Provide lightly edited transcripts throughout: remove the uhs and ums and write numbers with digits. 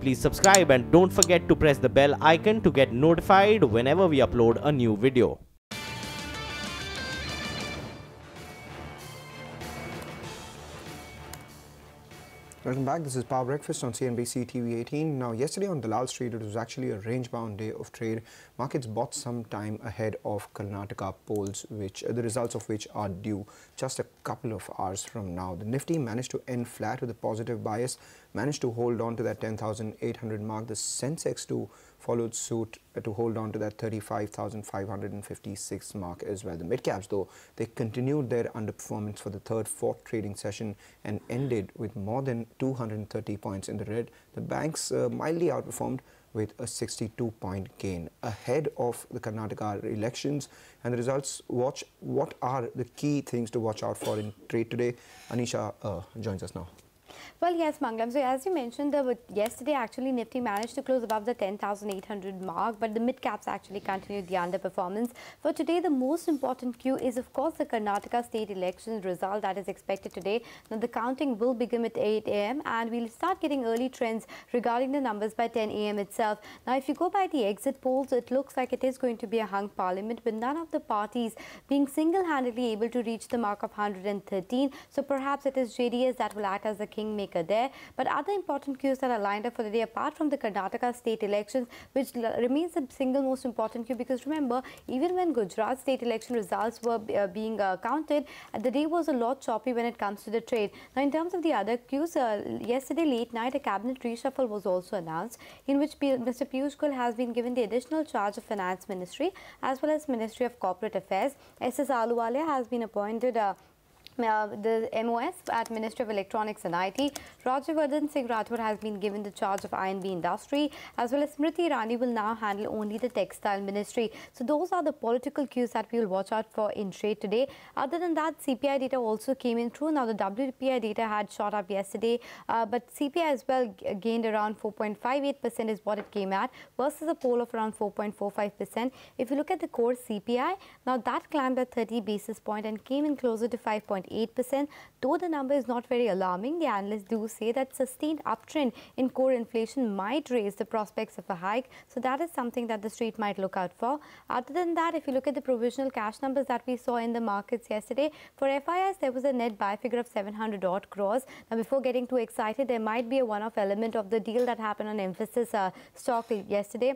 please subscribe and don't forget to press the bell icon to get notified whenever we upload a new video. Welcome back. This is Power Breakfast on CNBC TV 18. Now, yesterday on Dalal Street, it was actually a range-bound day of trade. Markets bought some time ahead of Karnataka polls, the results of which are due just a couple of hours from now. The Nifty managed to end flat with a positive bias, managed to hold on to that 10,800 mark. The Sensex too followed suit to hold on to that 35,556 mark as well. The mid-caps, though, they continued their underperformance for the fourth trading session and ended with more than 230 points in the red. The banks mildly outperformed with a 62-point gain ahead of the Karnataka elections and the results. What are the key things to watch out for in trade today? Anisha joins us now. Well, yes, Mangalam. So, as you mentioned, yesterday actually Nifty managed to close above the 10,800 mark, but the mid-caps actually continued the underperformance. For today, the most important cue is, of course, the Karnataka state election result that is expected today. Now, the counting will begin at 8 a.m. and we'll start getting early trends regarding the numbers by 10 a.m. itself. Now, if you go by the exit polls, it looks like it is going to be a hung parliament with none of the parties being single-handedly able to reach the mark of 113. So, perhaps it is JDS that will act as the kingmaker there. But other important cues that are lined up for the day, apart from the Karnataka state elections, which remains the single most important cue, because remember, even when Gujarat state election results were being counted, the day was a lot choppy when it comes to the trade. Now, in terms of the other cues, yesterday late night, a cabinet reshuffle was also announced, in which Mr. Piyush Goyal has been given the additional charge of Finance Ministry as well as Ministry of Corporate Affairs. S.S. Ahluwalia has been appointed the MOS at Ministry of Electronics and IT. Rajyavardhan Singh Rathod has been given the charge of I&B industry, as well as Smriti Irani will now handle only the textile ministry. So those are the political cues that we will watch out for in trade today. Other than that, CPI data also came in through. Now the WPI data had shot up yesterday, but CPI as well gained around 4.58% is what it came at, versus a poll of around 4.45%. If you look at the core CPI, now that climbed by 30 basis points and came in closer to 5.8%. Though the number is not very alarming, the analysts do say that sustained uptrend in core inflation might raise the prospects of a hike. So that is something that the street might look out for. Other than that, if you look at the provisional cash numbers that we saw in the markets yesterday, for FIS there was a net buy figure of 700 odd crores. Now, before getting too excited, there might be a one-off element of the deal that happened on Emphasis stock yesterday.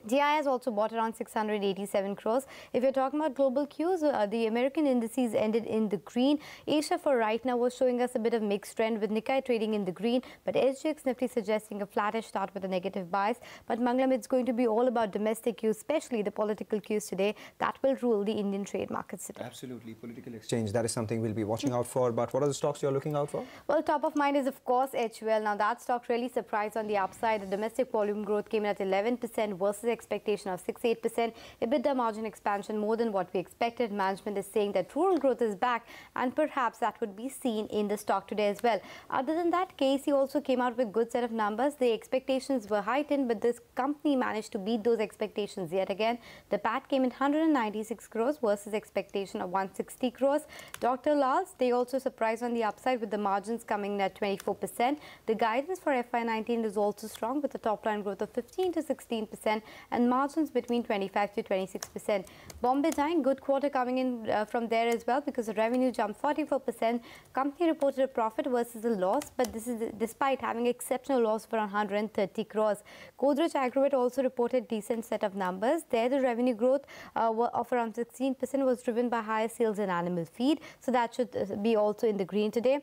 GI has also bought around 687 crores. If you're talking about global cues, the American indices ended in the green. Asia for right now was showing us a bit of mixed trend, with Nikkei trading in the green, but SGX Nifty suggesting a flattish start with a negative bias. But Mangalam, it's going to be all about domestic cues, especially the political cues today, that will rule the Indian trade markets today. Absolutely. Political exchange, that is something we'll be watching out for. But what are the stocks you're looking out for? Well, top of mind is, of course, HUL. Now, that stock really surprised on the upside. The domestic volume growth came in at 11% versus expectation of 6-8%. EBITDA margin expansion more than what we expected. Management is saying that rural growth is back, and perhaps that would be seen in the stock today as well. Other than that, KC also came out with good set of numbers. The expectations were heightened, but this company managed to beat those expectations yet again. The PAT came in 196 crores versus expectation of 160 crores. Dr. Lal's, they also surprised on the upside with the margins coming in at 24%. The guidance for FY19 is also strong, with a top line growth of 15 to 16% and margins between 25 to 26%. Bombay Dyeing, good quarter coming in from there as well, because the revenue jumped 44%. Company reported a profit versus a loss, but this is despite having exceptional loss of around 130 crores. Godrej Agrovet also reported decent set of numbers. There, the revenue growth of around 16% was driven by higher sales in animal feed, so that should be also in the green today.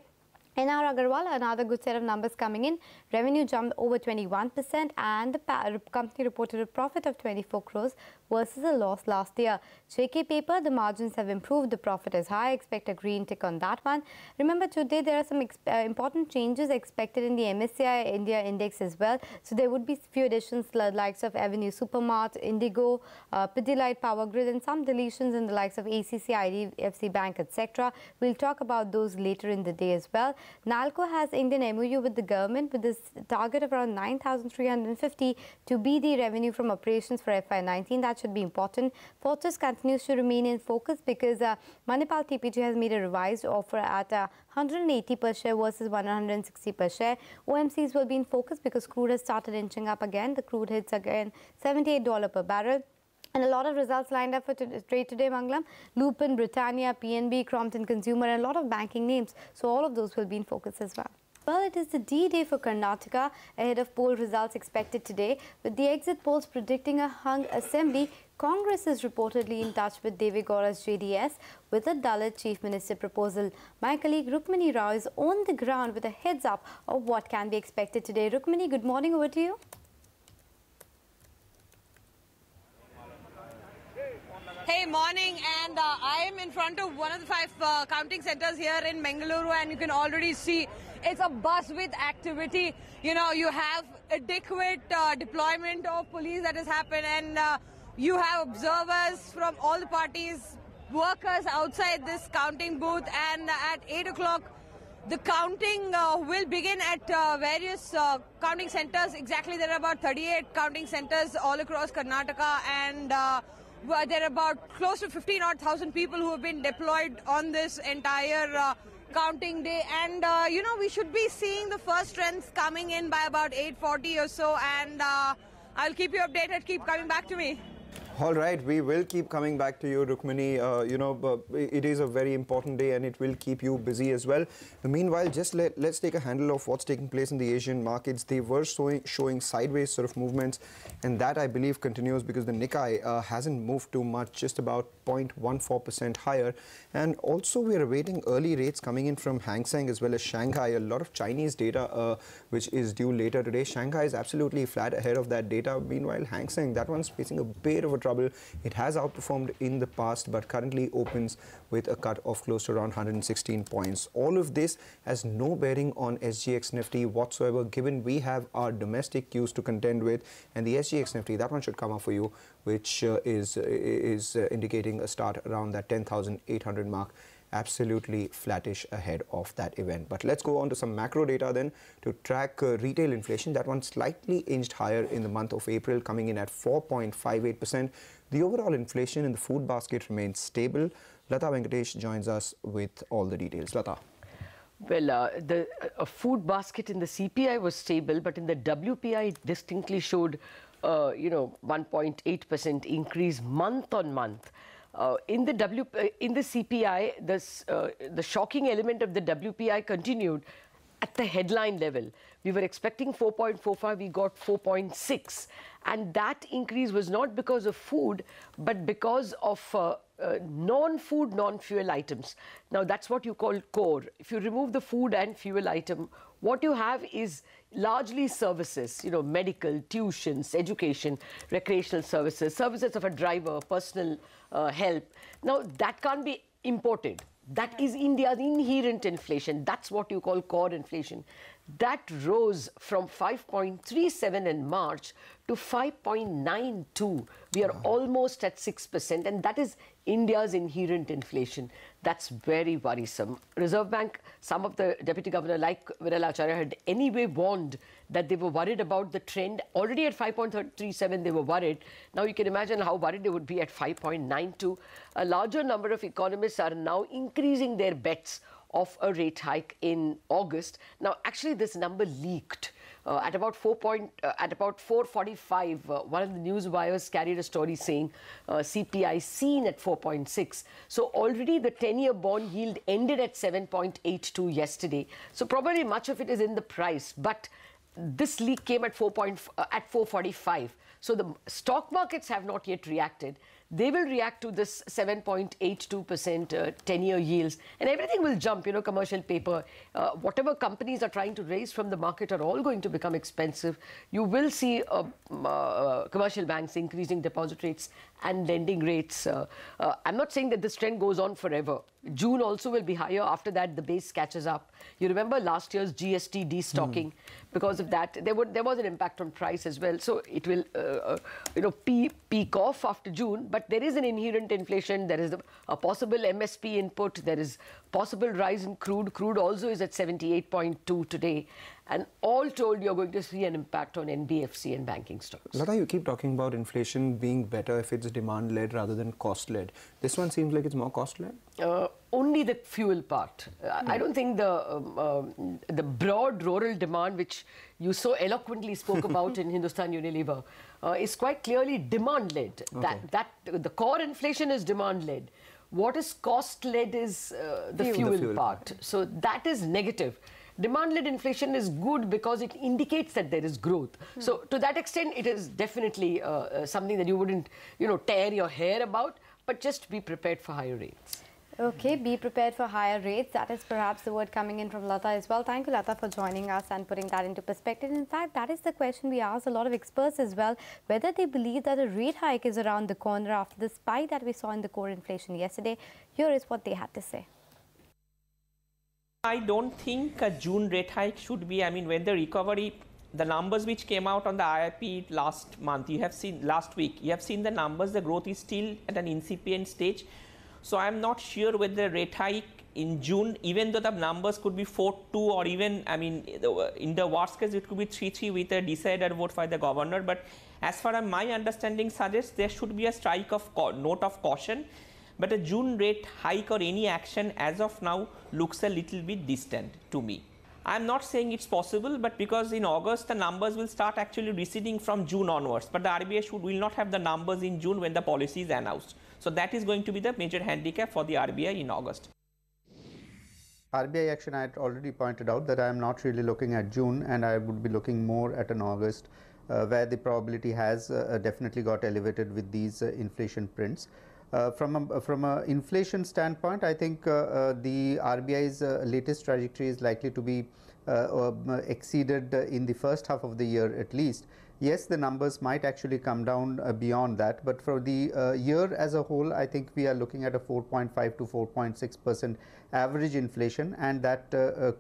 NR Agarwal, another good set of numbers coming in. Revenue jumped over 21% and the company reported a profit of 24 crores versus a loss last year. JK Paper, the margins have improved, the profit is high. Expect a green tick on that one. Remember, today there are some important changes expected in the MSCI India index as well. So there would be few additions, likes of Avenue Supermart, Indigo, Pidilite Power Grid, and some deletions in the likes of ACC, IDFC Bank, etc. We'll talk about those later in the day as well. NALCO has inked an MOU with the government with this target of around 9,350 to be the revenue from operations for FY19. That should be important. Fortis continues to remain in focus because Manipal TPG has made a revised offer at 180 per share versus 160 per share. OMCs will be in focus because crude has started inching up again. The crude hits again $78 per barrel. And a lot of results lined up for trade today, Manglam. Lupin, Britannia, PNB, Crompton Consumer, and a lot of banking names. So all of those will be in focus as well. Well, it is the D-Day for Karnataka ahead of poll results expected today. With the exit polls predicting a hung assembly, Congress is reportedly in touch with Deve Gaura's JDS with a Dalit Chief Minister proposal. My colleague Rukmini Rao is on the ground with a heads up of what can be expected today. Rukmini, good morning, over to you. Hey, morning, and I am in front of one of the 5 counting centers here in Bengaluru, and you can already see it's a buzz with activity. You know, you have adequate deployment of police that has happened, and you have observers from all the parties, workers outside this counting booth, and at 8 o'clock, the counting will begin at various counting centers. Exactly, there are about 38 counting centers all across Karnataka, and there are about close to 15,000 people who have been deployed on this entire counting day. And, you know, we should be seeing the first trends coming in by about 8:40 or so. And I'll keep you updated. Keep coming back to me. All right, we will keep coming back to you, Rukmini. It is a very important day and it will keep you busy as well. Meanwhile, just let's take a handle of what's taking place in the Asian markets. They were showing sideways sort of movements, and that I believe continues because the Nikkei hasn't moved too much, just about 0.14% higher. And also we're awaiting early rates coming in from Hang Seng as well as Shanghai. A lot of Chinese data which is due later today. Shanghai is absolutely flat ahead of that data. Meanwhile, Hang Seng, that one's facing a bit of a trouble. It has outperformed in the past, but currently opens with a cut of close to around 116 points. All of this has no bearing on SGX Nifty whatsoever, given we have our domestic cues to contend with, and the SGX Nifty, that one should come up for you, which is indicating a start around that 10,800 mark. Absolutely flattish ahead of that event. But let's go on to some macro data then to track retail inflation. That one slightly inched higher in the month of April, coming in at 4.58%. The overall inflation in the food basket remains stable. Lata Venkatesh joins us with all the details. Lata. Well, the food basket in the CPI was stable, but in the WPI it distinctly showed, 1.8% increase month on month. In the CPI, the shocking element of the WPI continued at the headline level. We were expecting 4.45, we got 4.6. And that increase was not because of food, but because of non-food, non-fuel items. Now, that's what you call core. If you remove the food and fuel item, what you have is largely services, medical, tuitions, education, recreational services, services of a driver, personal help. Now, that can't be imported. That is India's inherent inflation. That's what you call core inflation. That rose from 5.37 in March to 5.92. We are almost at 6%, and that is India's inherent inflation. That's very worrisome. Reserve Bank, some of the Deputy Governor like Viral Acharya had anyway warned that they were worried about the trend. Already at 5.37 they were worried. Now you can imagine how worried they would be at 5.92. A larger number of economists are now increasing their bets of a rate hike in August. Now, actually, this number leaked at about 4:45. One of the news wires carried a story saying CPI seen at 4.6. So already the 10-year bond yield ended at 7.82 yesterday. So probably much of it is in the price, but this leak came at 4:45. So the stock markets have not yet reacted. They will react to this 7.82% 10-year yields, and everything will jump. Commercial paper, whatever companies are trying to raise from the market are all going to become expensive. You will see commercial banks increasing deposit rates and lending rates. I'm not saying that this trend goes on forever, June also will be higher. After that, the base catches up. You remember last year's GST destocking. Because of that, there was an impact on price as well. So it will, peak off after June. But there is an inherent inflation. There is a possible MSP input. There is possible rise in crude. Crude also is at 78.2 today. And all told, you're going to see an impact on NBFC and banking stocks. Lata, you keep talking about inflation being better if it's demand-led rather than cost-led. This one seems like it's more cost-led? Only the fuel part. I don't think the broad rural demand, which you so eloquently spoke about in Hindustan Unilever, is quite clearly demand-led. Okay. The core inflation is demand-led. What is cost-led is the fuel part. So that is negative. Demand-led inflation is good because it indicates that there is growth. So to that extent, it is definitely something that you wouldn't, tear your hair about, but just be prepared for higher rates. Okay, be prepared for higher rates. That is perhaps the word coming in from Lata as well. Thank you, Lata, for joining us and putting that into perspective. In fact, that is the question we asked a lot of experts as well, whether they believe that a rate hike is around the corner after the spike that we saw in the core inflation yesterday. Here is what they had to say. I don't think a June rate hike should be, when the recovery, the numbers which came out on the IIP last month, last week, you have seen the numbers, the growth is still at an incipient stage. So I'm not sure whether the rate hike in June, even though the numbers could be 4-2 or even, in the worst case, it could be 3-3 with a decider vote by the governor. But as far as my understanding suggests, there should be a strike of note of caution. But a June rate hike or any action as of now looks a little bit distant to me. I'm not saying it's possible, but because in August the numbers will start actually receding from June onwards. But the RBI will not have the numbers in June when the policy is announced. So that is going to be the major handicap for the RBI in August. RBI action, I had already pointed out that I am not really looking at June, and I would be looking more at an August where the probability has definitely got elevated with these inflation prints. From an inflation standpoint, I think the RBI's latest trajectory is likely to be exceeded in the first half of the year at least. Yes, the numbers might actually come down beyond that, but for the year as a whole, I think we are looking at a 4.5 to 4.6% average inflation, and that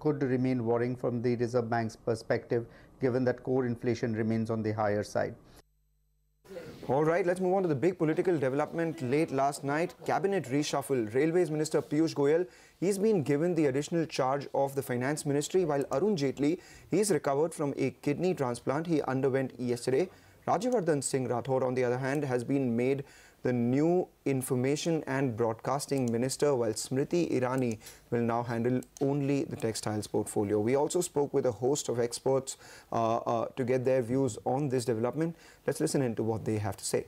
could remain worrying from the Reserve Bank's perspective, given that core inflation remains on the higher side. All right, let's move on to the big political development late last night. Cabinet reshuffle. Railways Minister Piyush Goyal, he's been given the additional charge of the Finance Ministry, while Arun Jaitley, he's recovered from a kidney transplant he underwent yesterday. Rajyavardhan Singh Rathod, on the other hand, has been made the new Information and Broadcasting Minister, while Smriti Irani will now handle only the textiles portfolio. We also spoke with a host of experts to get their views on this development. Let's listen into what they have to say.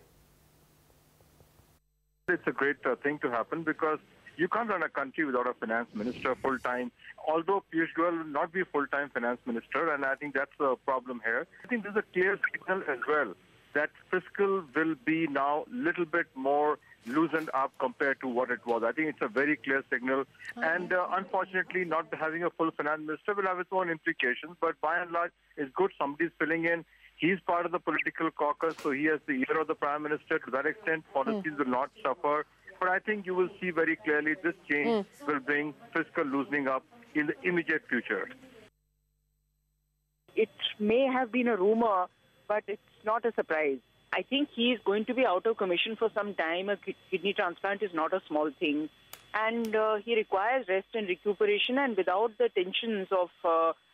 It's a great thing to happen because you can't run a country without a finance minister full-time, although Piyush Goyal will not be a full-time finance minister, and I think that's the problem here. I think there's a clear signal as well that fiscal will be now a little bit more loosened up compared to what it was. I think it's a very clear signal. And unfortunately, not having a full finance minister will have its own implications. But by and large, it's good somebody's filling in. He's part of the political caucus, so he has the ear of the Prime Minister. To that extent, policies will not suffer. But I think you will see very clearly this change will bring fiscal loosening up in the immediate future. It may have been a rumor, but it's not a surprise. I think he is going to be out of commission for some time. A kidney transplant is not a small thing. And he requires rest and recuperation, and without the tensions of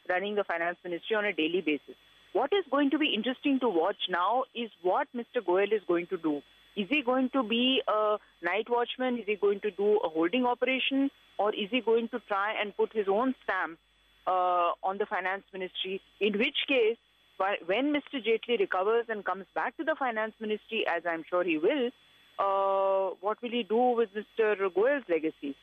running the finance ministry on a daily basis. What is going to be interesting to watch now is what Mr. Goyal is going to do. Is he going to be a night watchman? Is he going to do a holding operation? Or is he going to try and put his own stamp on the finance ministry? In which case, when Mr. Jaitley recovers and comes back to the finance ministry, as I'm sure he will, what will he do with Mr. Goyal's legacy?